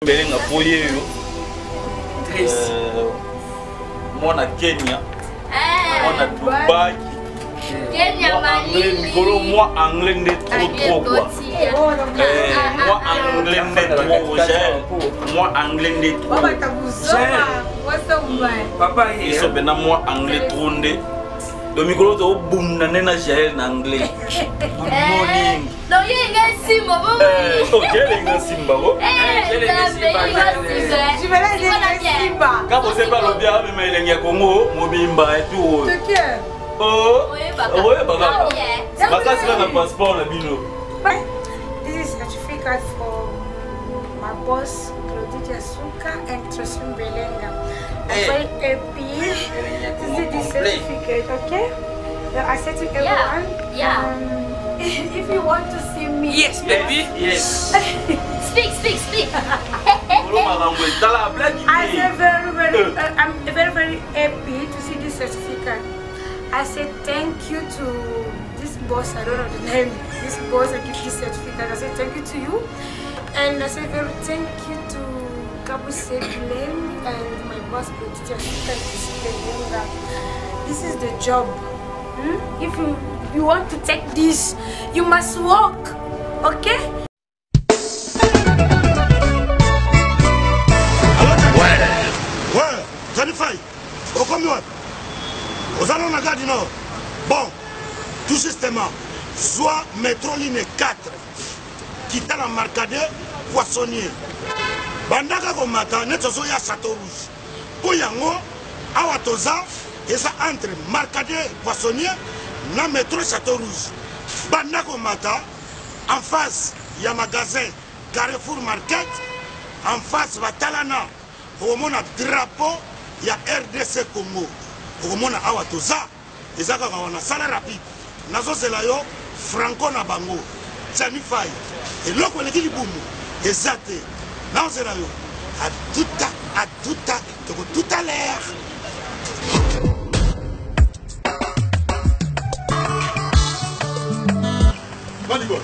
Belenga poyeyo mwana Kenya mwana Dubai Kenya Malini moi anglais n'est trop quoi moi anglais n'est trop cher moi anglais n'est trop papa iso bena moi anglais trop ndé le micro to boom na nena cher en anglais good morning no yenga simba bo yenga simba bo quand vous êtes pas le bien mais il y a Congo mobimba et tout oh ouais baba baka sila na passport na bino. This is certificate for my boss Claudie Suka and Tresum Belenga. I'm very happy to see this certificate, okay? I said to everyone, if you want to see me, yes baby, yes. Speak. I'm very happy to see this certificate. I said thank you to this boss, I don't know the name, this boss I give this certificate. I said thank you to you, and I said very thank you to Kabu Sekulem and my boss Claudie Suka. This is the job. If you want to take this, you must work, okay? Ouais, Zanifai, au combien? Aux allons à Gadi Nord. Bon, tout justement, soit métro ligne 4, qui t'a la marcade poissonnier. Bandaka Komata, Netsoso ya Château Rouge. Poyango, Awatoza, et ça entre marcade poissonnier, na métro Château Rouge. Bandaka Komata, en face, il y a magasin Carrefour Market, en face, Batalana, au monde drapeau, il y a RDC Congo. Komona awa toza ezaka na sala rapide nazo zela yo franco na bango Zanifai eloko leki libumu ezate nazo zela yo à tout à l'heure. Manigo,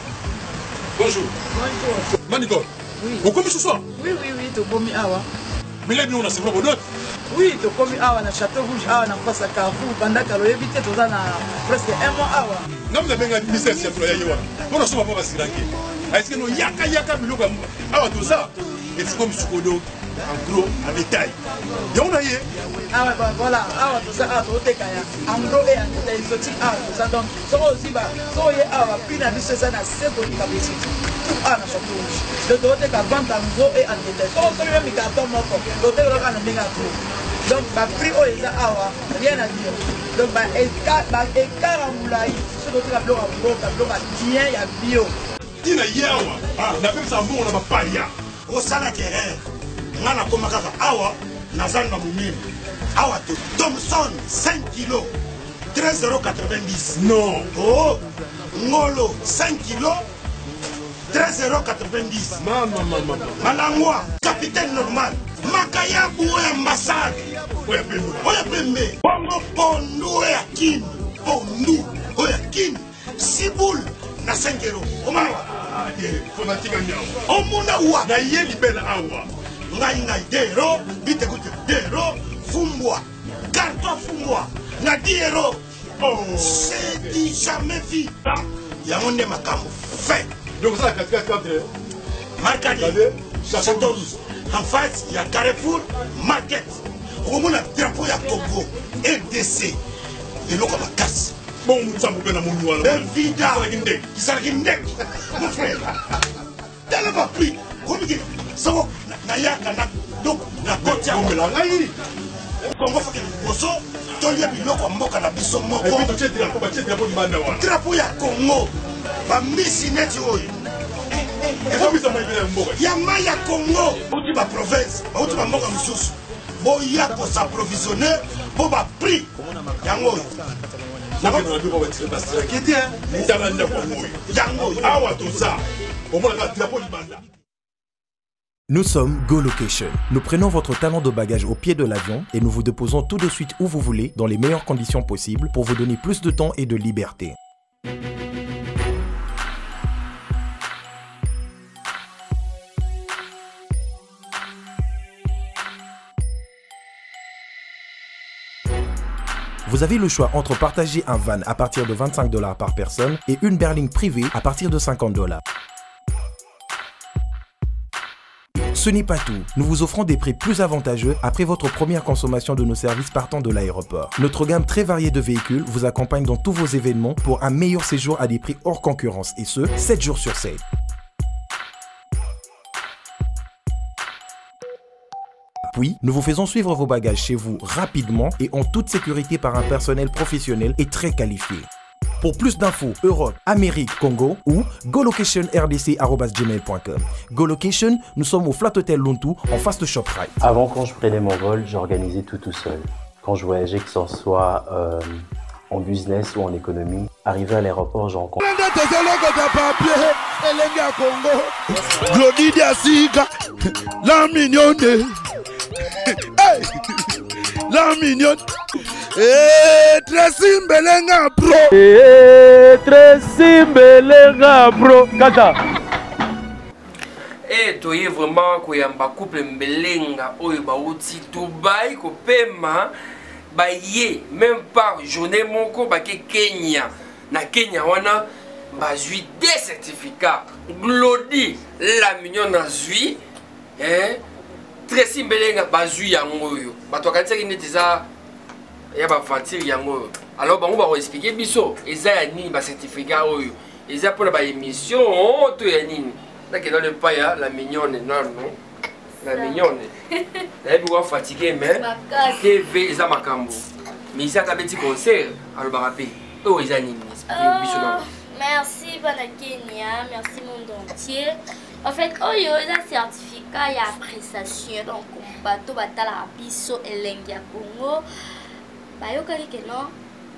bonjour. Bonjour. Manigo, oui. Vous commis ce soir? Oui, tu as commis awa. Mais là, on a c'est pas bon. Oui, tu as commis awa na Château Rouge, awa na face à Carrefour, pendant que l'on évité tout ça presque un mois awa. Non, mais bien, ministère, c'est pour y aller. On a souvent pas s'y rendre. Est-ce que nous yaka biloko awa tout ça? Et c'est comme Sukodo, en gros, en détail. Y'a on a yé. Ah ouais, voilà, awa tout ça, awa tout kaya. En gros et en détail, exotique awa tout ça. Donc, ça aussi, so yé awa, puis na biche ça na seconde capacité. Tout awa na Château Rouge. Le doté ka vente en gros et en détail. So celui même qui a ton moko, doté ka na benga gros. Donc, prix au eza awa, rien à dire. Donc, écart en moulay, ce doté ka bloc en gros, ka bloc à tien, il y a bio. Tina yawa, na même ça bon on a pas paria. Au salake ngana komakaka awa nazanga mumimi. Awa to Thomson 5 kg 13,90 €. Non. Oh, ngolo 5 kg 13,90 €. Maman. Malangwa capitaine normal. Makaya boué ambassade. Oya pembe. Bongo pondu ya kin. Pondu oya kin. Siboul na 5 €. Omawa. Fanatique en yawa. Omuna wa. Na yé libelle awa. Ngai 2 €, bite kote 2 €, fumbwa. Carton fumbwa. Na 10 €. Oh. C'est du jamais vu. Yango nde makambo fait. Donc ça, 4 Marcadi, Château Rouge. En face, il y a Carrefour Market. Au moins, le drapeau, il y a Congo, RDC. Et l'eau comme casse. Bon, ça vous fait la moue. Évidemment. Qui s'en est mon frère. T'as pas pris. Comme il dit, ça va. Nayaka, donc, la côte, il y a Congo, fait que Bosso, Tolia, Biloko, Moka, la Bisso, Moko. Et puis, tu as drapeau du Banda. Drapeau, il y a Congo. Bamisi, net, Yama ya Congo, bouti ba province, bouti ba mboka mususu. Boya ko s'approvisionner, bo ba prix. Yango. Nous sommes Go Location. Nous prenons votre talent de bagage au pied de l'avion et nous vous déposons tout de suite où vous voulez, dans les meilleures conditions possibles pour vous donner plus de temps et de liberté. Vous avez le choix entre partager un van à partir de 25 $ par personne et une berline privée à partir de 50 $. Ce n'est pas tout, nous vous offrons des prix plus avantageux après votre première consommation de nos services partant de l'aéroport. Notre gamme très variée de véhicules vous accompagne dans tous vos événements pour un meilleur séjour à des prix hors concurrence et ce, 7 jours sur 7. Puis, nous vous faisons suivre vos bagages chez vous rapidement et en toute sécurité par un personnel professionnel et très qualifié. Pour plus d'infos, Europe, Amérique, Congo ou golocation@rdc@gmail.com. GoLocation, nous sommes au Flat Hotel Lontu en face de ShopRite. Avant, quand je prenais mon vol, j'organisais tout seul. Quand je voyageais, que ce soit en business ou en économie, arrivé à l'aéroport, je rencontre... La mignonne. La mignonne. Tracy Mbelenga bro. Tracy Mbelenga bro. Kata. Tu es vraiment koyamba couple Mbelenga oyo bauti Dubai ko pema ba ye même pas journée moko ba ke Kenya. Na Kenya wana ba zui des certificats. Glody la mignonne na zui Tracy Mbelenga ba zui yango yo. Ba to kanisa ki netiza ya ba fantir yango. Alors bango ba expliquer biso eza ya nini ba certificat oyo. Eza pour ba émission to ya nini. Là que dans le paya la mignonne non la mignonne. Là bi wa fatigué mais TV eza makambo. Mais eza ka petit concert alors ba rappeler. Oh eza nini expliquer biso non. Merci Bana Kenya, merci monde entier. En fait, oyo eza certificat ya appréciation donc bato batala biso elengi ya Congo. Bayokaki que non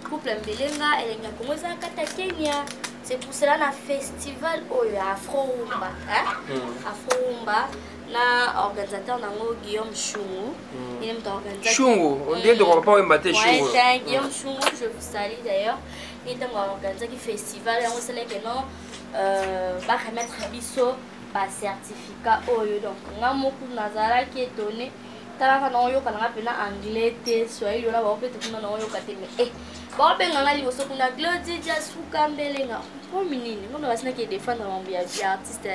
couple Mbelenga elengi ya Congo eza kata Kenya. C'est pour cela na festival oyo Afro-Rumba, hein? Afro-Rumba na organisateur nango Guillaume Chungu. Il aime organiser. Chungu, on dit de pas mater Chungu. Ouais, Guillaume Chungu, je vous salue d'ailleurs. Il aime organiser un festival et on sait que non va remettre biso ba certificat oyo donc ngamoku nazala qui est donné. Talaka na oyo kana pena anglais te swahili na ba peut-être na oyo kateme. Bon ben ngana liboso kuna Glody Jasuka Mbelenga. Pour minini, on va se que défendre mon artiste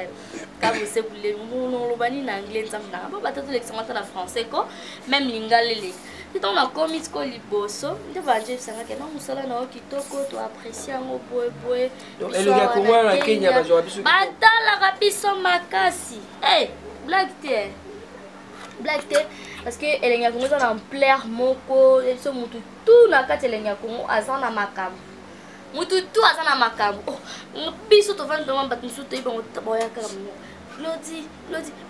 quand vous se voulez mon lobani en anglais nzamna. Ba batatu l'excellent en français ko même lingalele. Si on a commis ko liboso, de banje sanga ke na musala na kitoko to apprécier ngo boe. Donc elle est comment na Kenya ba joa biso. Batala rapiso makasi. Eh, blague te parce que elle est comme ça en plaire moko et so mutu tout na kati elle est comme azana makambo mutu tout azana makambo oh biso to vendre vraiment bat musu to iba boya karamu Glody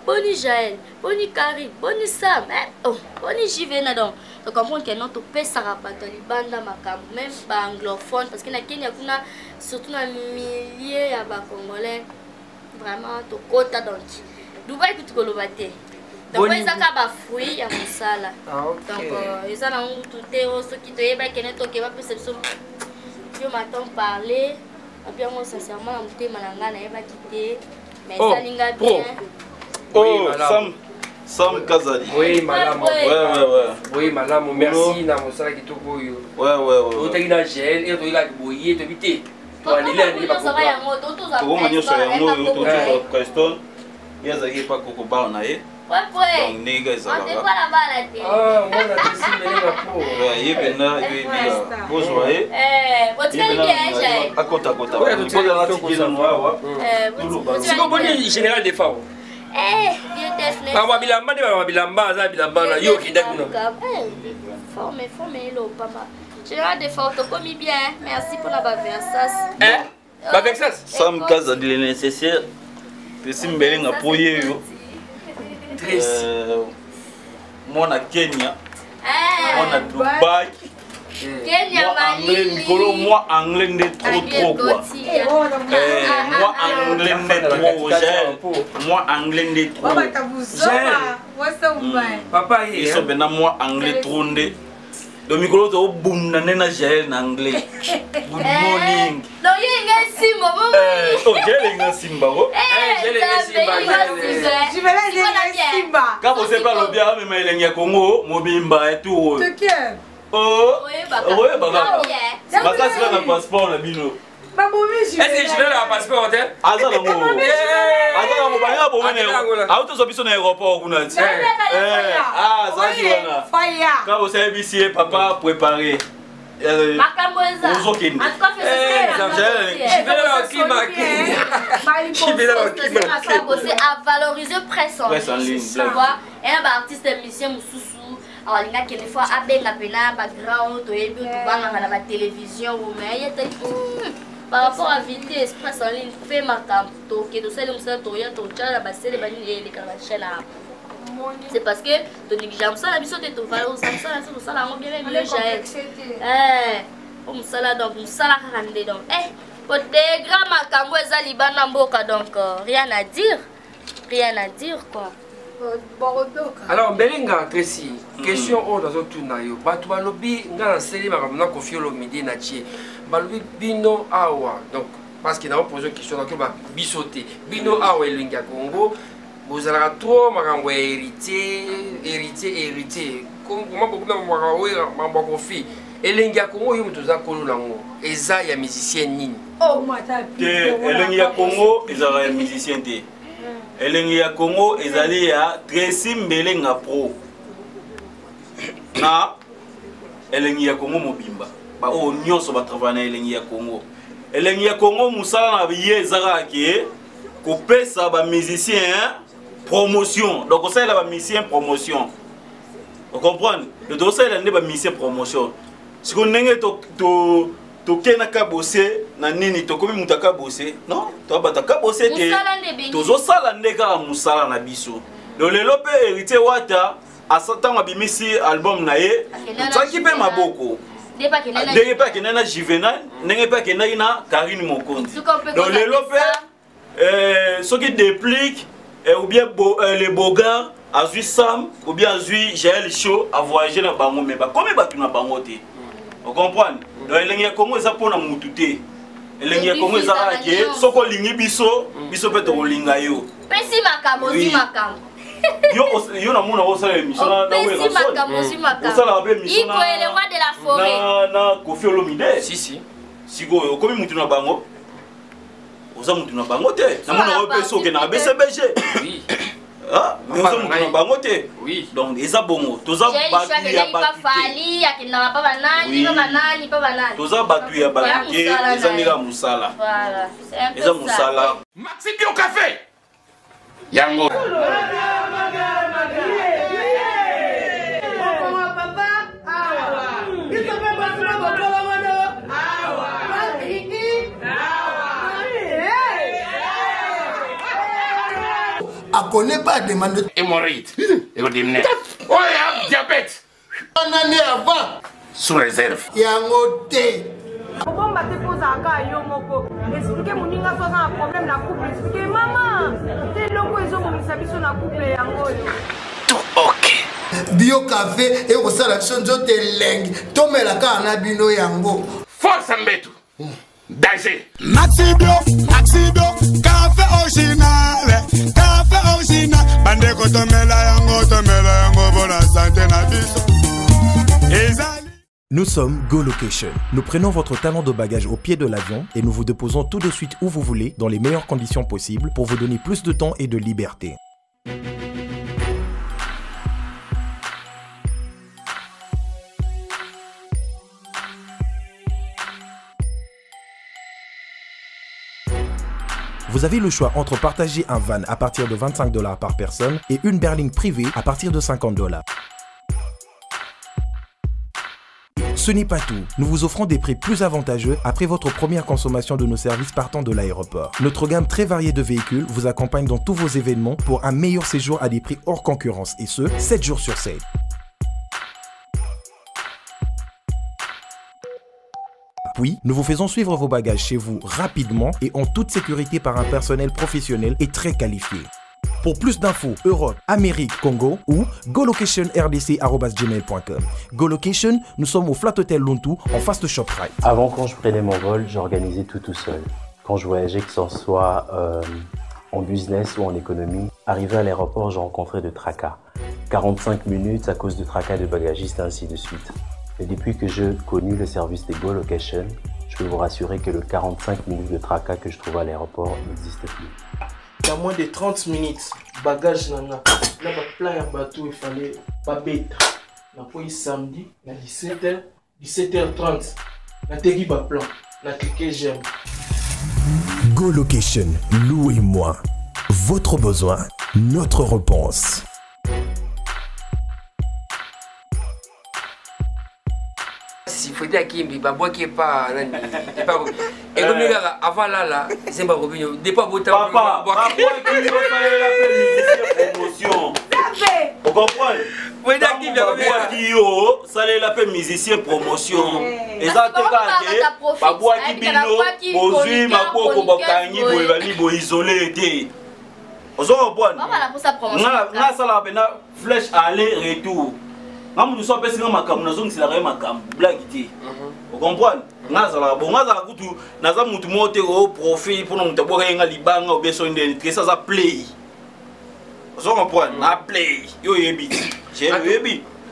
boni Jaël boni Karim boni Sam oh boni Jivena donc tu comprends que non to pesa rapato libanda makambo même ba anglophone parce que na Kenya kuna surtout na milliers ya ba congolais vraiment to kota donc Dubai kutu kolobate. Donc, ils ont fruits ya musala. Donc, ils ont tout ce qui te yeba kene to keba perception. Je m'attends parler. Et puis moi sincèrement on te malanga na yeba kité. Mais ça linga bien. Oh, Sam Kazali. Oui, madame. Ouais. Oui, madame, merci na musala kitoko yo. Ouais. Tu as gina gel et tu as boyer te vite. Tu as aller pas. Ça va yango to za. Comment on ça yango to Preston. Yazaki pas koko ba na ye. Ouais. Donc nigga ça va. On est pas là-bas la télé. Ah, moi la Tracy Mbelenga pour. Ouais, yebena yebena. Bonjour. Votre bien j'ai. Akota. Ouais, tu peux la tirer noir. C'est comme bon général des femmes. Bien défini. Ah, bilamba za bilamba na yo kinda kuna. Forme lo papa. Général des femmes to commis bien. Merci pour la baversas. Baversas. Sam Kazali le nécessaire. Tracy Mbelenga pour yo. Moi na Kenya, moi na Dubai, Kenya moi anglais n'est trop quoi. Moi anglais n'est trop, moi anglais n'est trop. Papa ils sont bien moi anglais trop ndé. Le micro to boom na nena Jaël en anglais. Good morning. Non yenga simba bon. Oh Jaël yenga simba oh. Je vais aller Simba. Quand vous savez pas le bien mais il yenga Congo mobimba et tout. Te quel? Oh, oui, makasi là na passeport na bino. Est-ce que je vais la passeport hein? Aza nango. Aza nango banya bomene. Auto so biso na aéroport kuna ti. Ah, ça qui wana. Quand vous savez ici papa préparé. Makambo eza. En tout cas fais Je vais dans le climat. C'est à valoriser presse en ligne. Tu vois, un artiste musicien mususu. Alors il y a quelques fois abenga pena background to yebi to banga na la télévision ou mais par rapport à vitesse presse en ligne fait makambo to ke to sele musa to ya to tchala ba sele bani les chaînes. C'est parce que ton négligence ça la biso te to valoriser ça la so ça la ngo bien bien jael. Comme ça là donc ça la rande donc côté grand makambo eza libana mboka donc rien à dire quoi. Alors Belinga Tracy, question au dans tout nayo. Batu balobi ngana seli makamna kofiolo midi na tie. Balobi bino awa. Donc parce qu'il a posé une question donc ba bisoté. Bino awa elinga Congo. Vous allez trop makambo héritier. Comment beaucoup de makambo kofi. Elinga Congo yo mutuza kolo nango. Eza ya musicien nini? Oh mata. Elinga Congo eza ya musicien te. Elengi ya Congo ezali ya Tracy Mbelenga Pro. Na elengi ya Congo mobimba. Ba o nyonso ba travailler na elengi ya Congo. Elengi ya Congo musala na biye ezaka ke ko pesa ba musicien promotion. Donc ça la ba musicien promotion. Vous comprenez? Le dossier là n'est pas musicien promotion. Si on nenge to kena ka bosser na nini to komi mutaka bosser non to bataka bosser te tozo sala ndeka musala na biso le lelo pe hérité wata asata mabimisi album na ye tsaki pe maboko ndenge pa kenana Juvenal ndenge pa kenana na Karine Mokonzi le lelo pe ce qui déplique ou bien les Bogards azui Sam ou bien azui Jaël Show a voyager na bango mais ba comme batu na bango te. Vous comprenez? Donc elengi ya Congo eza pona mutu te. Elengi ya Congo eza ke soko lingi biso pe to linga yo. Pesi makambo zi makambo. Yo na mona osala émission na Pesi makambo zi makambo. Osala ba émission na. Iko ele roi de la forêt. Na Koffi Olomide. Si. Sigo yo komi mutu na bango. Oza mutu na bango te. Na mona ope soke na BCBG. Oui. Ah, mais on a bango te. Oui. Donc eza bongo. Toza batu ya batu. Fali akina pa banani, pa banani. Toza batu ya batu ke eza ndeka musala. Voilà. Eza musala. Maxi Bio Café. Yango. A connaît pas demande hémorroïde. Et vous dites, oh, diabète. On en est avant. Sous réserve. Yango te. Bon, bah, tu poses à cas, yo, moko. Expliquez mon ninga, toi, un problème dans la couple. Expliquez, maman. T'es loco, ils ont mis sa vie sur la couple, yango. Tout ok. Bio Café et au salation de leng. Tomé la cana bino yango. Force Mbetu. Danger. Maxi Bio, café original. Bande kotomela yango pour la santé na biso. Nous sommes Go Location. Nous prenons votre talent de bagage au pied de l'avion et nous vous déposons tout de suite où vous voulez dans les meilleures conditions possibles pour vous donner plus de temps et de liberté. Vous avez le choix entre partager un van à partir de 25 $ par personne et une berline privée à partir de 50 $. Ce n'est pas tout. Nous vous offrons des prix plus avantageux après votre première consommation de nos services partant de l'aéroport. Notre gamme très variée de véhicules vous accompagne dans tous vos événements pour un meilleur séjour à des prix hors concurrence et ce, 7 jours sur 7. Puis, nous vous faisons suivre vos bagages chez vous rapidement et en toute sécurité par un personnel professionnel et très qualifié. Pour plus d'infos, Europe, Amérique, Congo ou golocation@rdc@gmail.com. GoLocation, nous sommes au Flat Hotel Luntu en face de ShopRite. Avant, quand je prenais mon vol, j'organisais tout seul. Quand je voyageais, que ce soit en business ou en économie, arrivé à l'aéroport, je rencontrais de tracas. 45 minutes à cause de tracas de bagagistes, ainsi de suite. Mais depuis que j'ai connu le service des Go Location, je peux vous rassurer que le 45 minutes de tracas que je trouve à l'aéroport n'existe plus. Il y a moins de 30 minutes, bagage nana. Là, plein de bateaux, il fallait pas bête. On a pris samedi, à 17h, 17h30. On a tegui ba plan. On a cliqué j'aime. Go Location, louez-moi. Votre besoin, notre réponse. Il faut dire qu'il n'y a pas de pas. Et comme il avant là, c'est pas revenu. Depuis beau temps. Papa, promotion. Vous comprenez? Oui, d'accord. Ça la paix musicien promotion. Et ça te garde. Papa qui bino, bozui makoko bakangi boyali boisolé té. Vous comprenez? Na ça la pena flèche aller retour. Nous sommes personnes qui ont été blague. Vous comprenez? Nous avons un profil pour nous faire des libanga ou bien ça ça play. Vous comprenez? Na play. Yo yebi.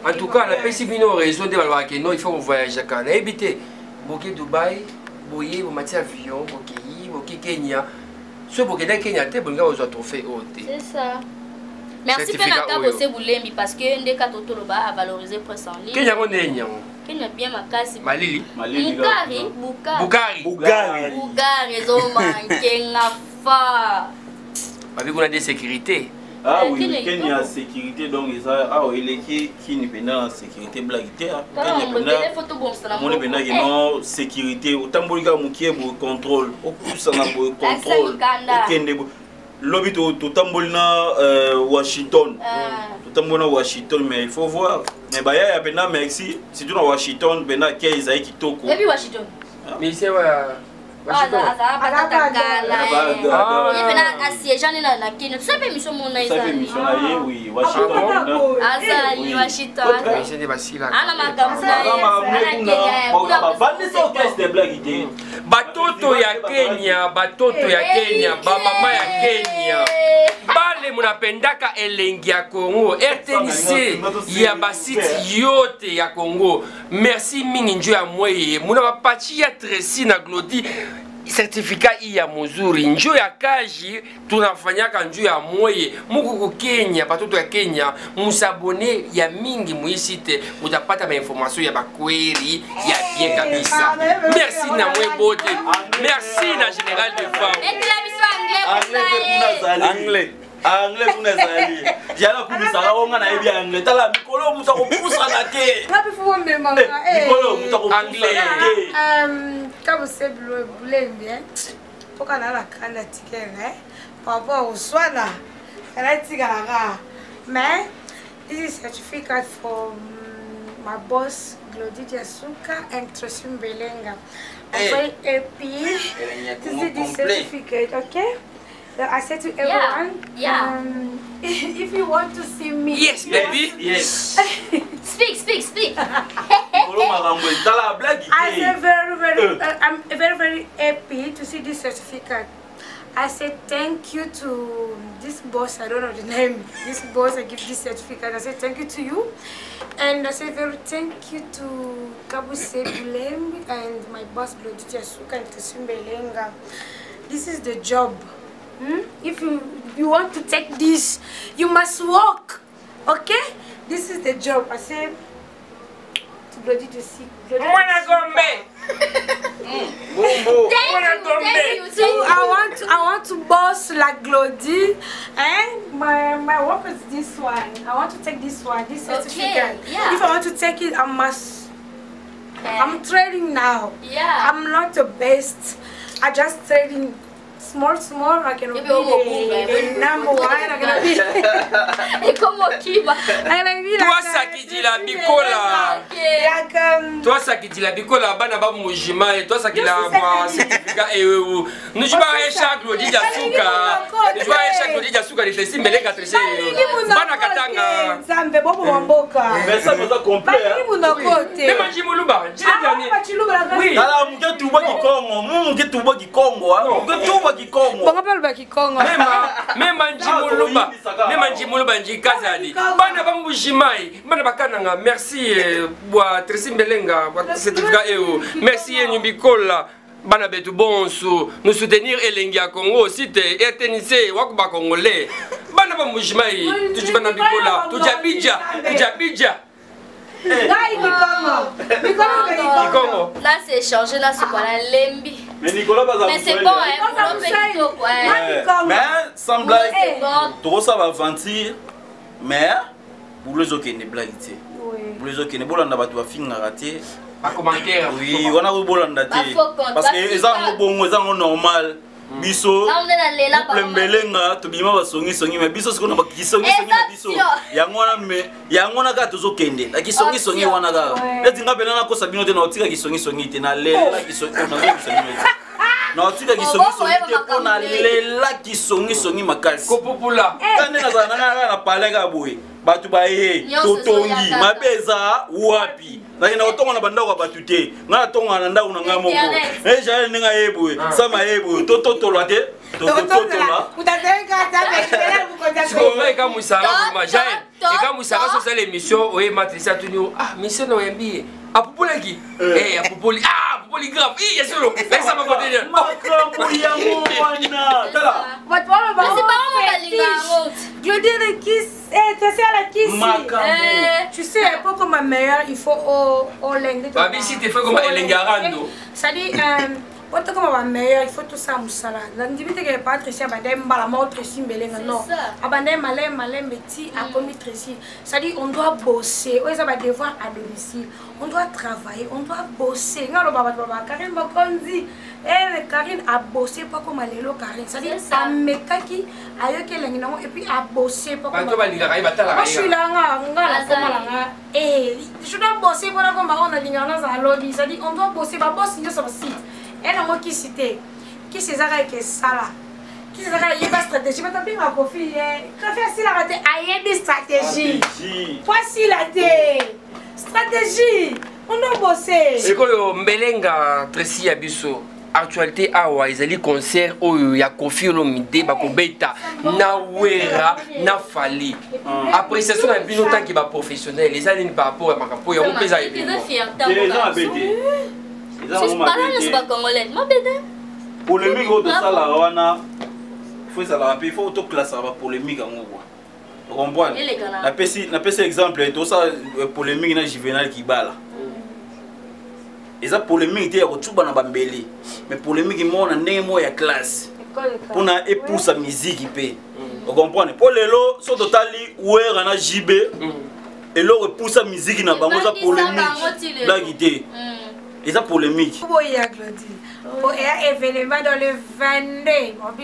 En tout cas, la personne qui a raison de valoir que non, il faut voyager quand même. Éviter Boké Dubaï, Boye, Bomati avion, Boké Kenya. Ce Boké dans Kenya, tu as aux autres trophées. C'est ça. Merci Penaka Bossé Boulembi parce que Ndeka Totoloba a valorisé presse en ligne. Kenya on est Kenya bien makasi. Malili. Bugari zoma Kenya fa. Avec on a des sécurités. Ah oui, Kenya sécurité donc ça il est qui n'est pas en sécurité blague. Kenya non sécurité autant bolika mukie bo contrôle au plus na bo contrôle. Lobby tout tambolina Washington. Tout tambolina Washington mais il faut voir. Mais bah ya pena merci si tu na Washington pena keza qui toko. Depuis Washington. Mais c'est Washington. Oui, Washington. Batoto ya Kenya, bamama ya Kenya. Bale munapendaka elengi ya Congo, RTNC ya basiti yote ya Congo. Merci mingi njo ya mweye. Muna bapachi ya Tracy na Glody certificat ya muzuri. Njo ya kaji tunafanyaka njo ya mweye. Muku Kenya, batoto ya Kenya, musabone ya mingi muisite, mutapata ma information ya bakweri ya bien kabisa. Merci na mwe bote. Merci na général de femmes. Anglais kuna zali. Jana kubisa onga na ebi anglais. Tala mikolo muta ko pusa na te. Ngapi fuwa mema. Mikolo muta ko anglais. Kabo se Boulembi. Poka na la kanda tikere. Papa uswala. Kana tigara. Mais this is certificate from my boss Glody Jasuka and Tracy Mbelenga. I'm very happy. This is the certificate, okay? So I said to everyone, if you want to see me, yes, baby, yes. Speak. I'm very happy to see this certificate. I said thank you to this boss. I don't know the name. This boss, I give this certificate. I said thank you to you, and I said thank you to Kabuse Boulembi and my boss Glody Jasuka and Tracy Mbelenga. This is the job. If you want to take this, you must work. Okay? This is the job. I said to Glody to see. I want to boss like Glody, and my work is this one. I want to take this one, this certificate. If I want to take it, I must. I'm trading now. I'm not the best. I just trading. Small, I can be number one. I can be. Toi ça qui dit la bicola. Toi ça qui dit la bicola, bana babu mujima et toi ça qui la certificat et nous je vais chaque Glody Jasuka. Je vais chaque Glody Jasuka de Tracy Mbelenga Tracy. Bana katanga. Zambe bobo wamboka. Mais ça nous a complet. Mais manji muluba, oui. Ala mke tuba ki Congo, mke tuba ki Congo, mke tuba ba Kikongo. Bongo parle ba Kikongo. Même Njimuluba Njikazali. Bana bambujimai. Bana bakananga. Merci bwa Tracy Mbelenga bwa certificat EO. Merci Nyubikola. Bana betu bonso. Nous soutenir Elengia Congo aussi te etenise wakuba congolais. Bana bambujimai. Tu bana bikola. Tu jabija. Kikongo. Là c'est changé, là c'est quoi la lembi. Mais Nicolas mais c'est bon, hein. Mais sans blague, tout ça va mentir. Mais pour les autres qui ne blaguent pas. Pour les autres qui ne blaguent pas, tu vas finir à rater. Pas commentaire. Oui, on a voulu blaguer. Parce que les gens sont normal. Biso Plembelenga to bima basongi songi mais biso sikono bakisongi songi na biso yangona ka tozokende la kisongi songi wana ka eti ngapela na kosa bino te na otika kisongi songi te na lela kisongi na kisongi na otika kisongi songi te pona lela kisongi songi makasi kopopula kande na zana na palega boye batu baye totongi mabeza wapi na otonga na bandako batu te ngana tonga na ndako na ngamoko jale ninga yebwe sama yebwe tototolwa te tototolwa utatenga tabekela bukonja eka musara kuma jael eka musara so sala émission oye matrisa tuni mission no yembi apopolaki apopoli apopoli grave yesolo laisse ma côté là makambo ya mwana tala c'est pas moi je dirais qui tu sais la qui tu sais pas comme ma meilleure il faut au lenge babi si tu fais comme elengarando ça dit Quand comme ma meilleure, il faut tout ça moussala. L'individu qui est pas Tracy, abandonne la mort Tracy Mbelenga non. Abandonne malin petit à commis Tracy. Ça dit on doit bosser. On a des devoirs à domicile. On doit travailler, on doit bosser. Non le baba Karine Bokondi. Karine a bossé pas comme Lelo Karine. Ça dit à mekaki ayo ke lengina et puis à bosser pas comme. Moi je suis là je dois bosser pour comme on a lingana za lobby. Ça dit on doit bosser pas bosser sur le site. Et là, moi qui cité, qui c'est ça qui est ça là, qui c'est ça qui est pas stratégie, mais t'as bien ma profil, quand fait si la raté, aïe des stratégies, voici la stratégie, on doit bosser. C'est quoi Mbelenga Tracy Abisso? Actualité awa izali concert oyo ya Koffi Olomide bakobeta na wera na fali appréciation na bino tant que ba professionnel les années par rapport à makapo ya mpeza et les gens abété. Polémique au ça la wana faut ça la rappeler faut auto classe la polémique en gros vous comprenez la PC exemple tout ça polémique na juvénal qui bala et ça polémique était au tuba na bambeli mais polémique mo na ndemo ya classe pour na épouse sa musique pe vous comprenez pour lelo so totali ouera na JB et lo épouse sa musique na bango za polémique la guité. Et ça polémique. Il y a un événement dans le 22.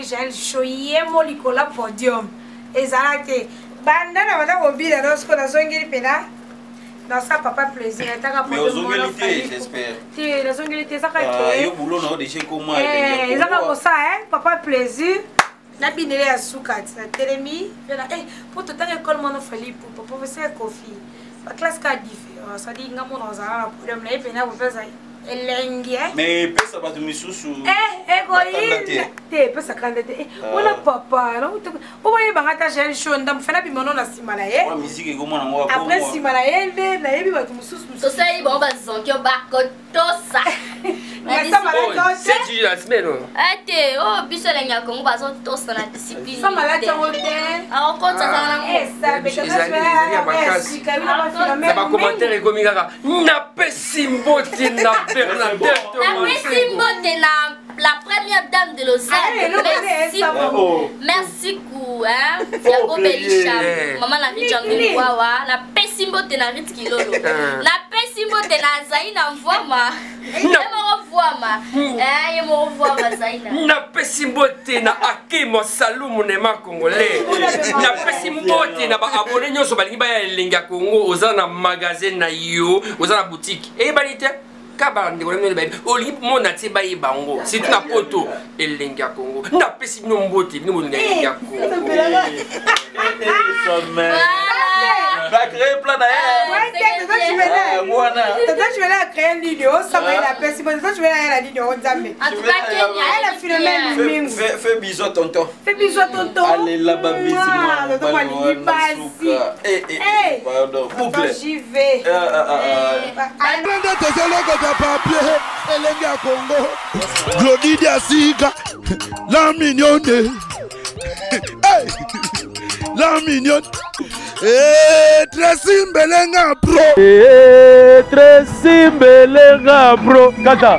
J'ai choyé mon Nicolas podium. Et ça a été. Bandana, madame, au bilan, dans ce qu'on a zongé pena. Dans ça, papa plaisir. Mais aux ongalités, j'espère. Si, les ongalités, ça a été. Il y a un boulot, non, déjà comment. Et ça a ça, hein, papa plaisir. La binelle à Soukat, la télémie. Pour tout le temps, l'école, mon enfant, pour professeur Koffi. La classe a différent. Ça dit, nous avons un problème. Mais peut ça va te mettre sous égoïste peut ça candidater on a papa non on va y bangata j'ai chaud ndam fana bi mono na simana ye musique est comment on va après simana ye na yebi ba mususu to sai bon ba zonki ba ko to sa mais ça malade c'est du la semaine ate oh biso lenga ko ba zo to sa na discipline ça malade on te a on compte ça na ça be ça va commentaire comme ngaka na pesimbote na Bernadette la première dame de Lausanne. Merci beaucoup, hein. Yago Belisha. Maman la vie Django Wawa. La pessimbo de la rite kilolo. La pessimbo de la Zaina envoie ma. Je me revois ma. Je me revois ma Zaina. Na pessimbo de na Akimo Salou monema congolais. Na pessimbo de na ba abonné nyoso balingi ba elenga Congo ozana magasin na yo, ozana boutique. Et banité kabande ko le baby olip mona ti bayi bango si tu na poto elenga Congo na pesi bino mbote bino mo elenga Congo Bah créer plein d'ailleurs. Moi je vais la créer une vidéo, ça va la personne. Je vais la vidéo, on jamais. En tout cas, Kenya, elle a filmé. Fais bisous tonton. Fais bisous tonton. Allez là-bas bisous. Pardon, s'il vous plaît. J'y vais. Glody Diasiga, la mignonne. La mignonne. Tracy Mbelenga bro. Tracy Mbelenga bro. Kata.